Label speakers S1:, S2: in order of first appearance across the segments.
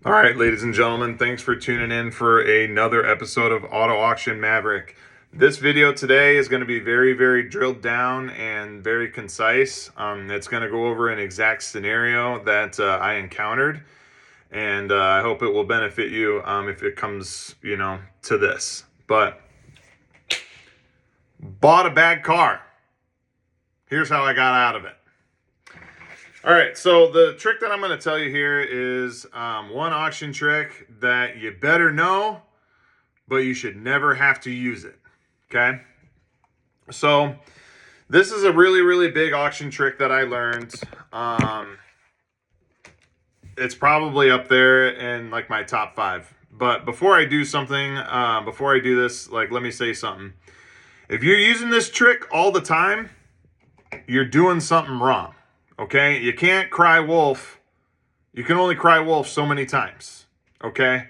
S1: All right, ladies and gentlemen, thanks for tuning in for another episode of Auto Auction Maverick. This video today is going to be very drilled down and very concise. It's going to go over an exact scenario that I encountered, and I hope it will benefit you if it comes, to this. But bought a bad car. Here's how I got out of it. All right, so the trick that I'm going to tell you here is one auction trick that you better know, but you should never have to use it, okay? So this is a really big auction trick that I learned. It's probably up there in like my top 5. But before I do something, before I do this, let me say something. If you're using this trick all the time, you're doing something wrong. Okay, you can't cry wolf. You can only cry wolf so many times. Okay,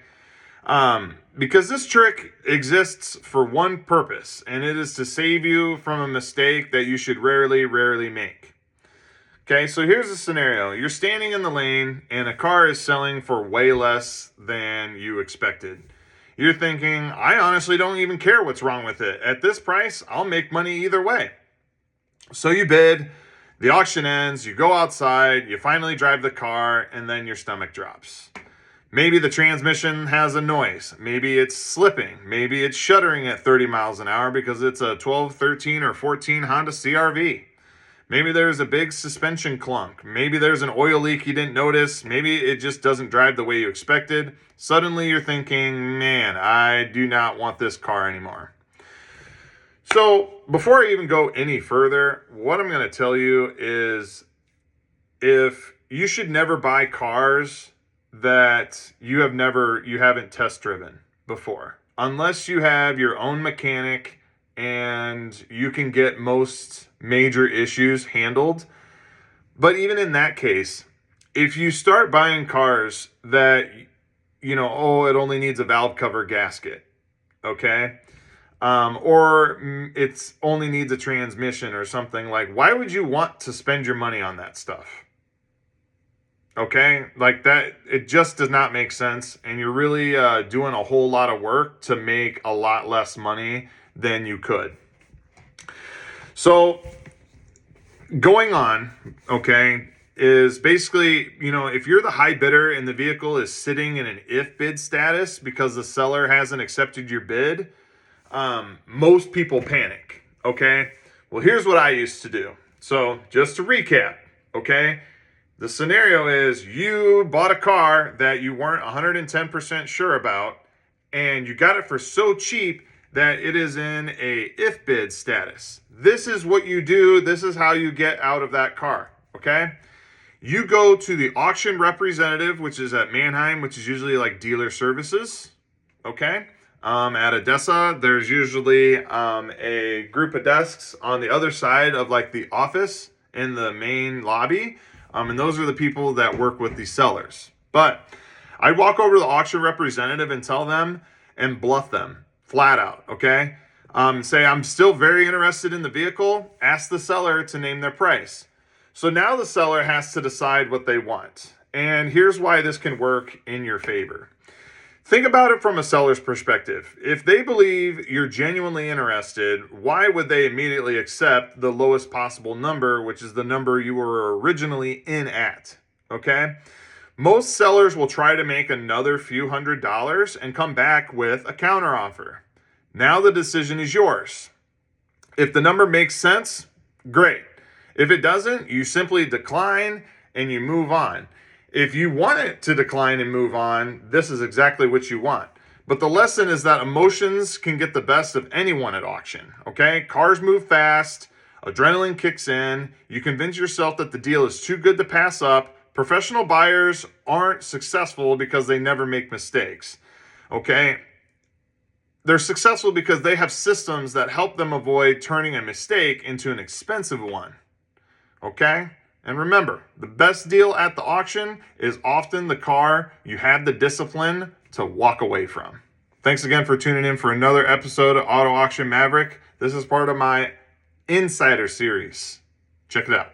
S1: because this trick exists for one purpose, and it is to save you from a mistake that you should rarely make. Okay, so here's a scenario. You're standing in the lane, and a car is selling for way less than you expected. You're thinking, I honestly don't even care what's wrong with it. At this price, I'll make money either way. So you bid. The auction ends, you go outside, you finally drive the car, and then your stomach drops. Maybe the transmission has a noise. Maybe it's slipping. Maybe it's shuddering at 30 miles an hour because it's a 12, 13, or 14 Honda CR-V. Maybe there's a big suspension clunk. Maybe there's an oil leak you didn't notice. Maybe it just doesn't drive the way you expected. Suddenly you're thinking, man, I do not want this car anymore. So before I even go any further, what I'm going to tell you is if you should never buy cars that you haven't test driven before, unless you have your own mechanic and you can get most major issues handled. But even in that case, if you start buying cars that, it only needs a valve cover gasket, okay? Or it's only needs a transmission or something, why would you want to spend your money on that stuff? Okay, that, it just does not make sense, and you're really doing a whole lot of work to make a lot less money than you could. So going on, okay, is basically, if you're the high bidder and the vehicle is sitting in an if bid status because the seller hasn't accepted your bid, most people panic, okay? Well, here's what I used to do. So just to recap, okay? The scenario is you bought a car that you weren't 110% sure about, and you got it for so cheap that it is in a if bid status. This is what you do. This is how you get out of that car, okay? You go to the auction representative, which is at Manheim, which is usually like dealer services, okay? At Odessa, there's usually a group of desks on the other side of the office in the main lobby. And those are the people that work with the sellers. But I'd walk over to the auction representative and tell them and bluff them flat out, okay? Say, I'm still very interested in the vehicle. Ask the seller to name their price. So now the seller has to decide what they want. And here's why this can work in your favor. Think about it from a seller's perspective. If they believe you're genuinely interested, why would they immediately accept the lowest possible number, which is the number you were originally in at, okay? Most sellers will try to make another few $100s and come back with a counteroffer. Now the decision is yours. If the number makes sense, great. If it doesn't, you simply decline and you move on. If you want it to decline and move on, this is exactly what you want. But the lesson is that emotions can get the best of anyone at auction, okay? Cars move fast, adrenaline kicks in, you convince yourself that the deal is too good to pass up. Professional buyers aren't successful because they never make mistakes, okay? They're successful because they have systems that help them avoid turning a mistake into an expensive one, okay? And remember, the best deal at the auction is often the car you had the discipline to walk away from. Thanks again for tuning in for another episode of Auto Auction Maverick. This is part of my Insider series. Check it out.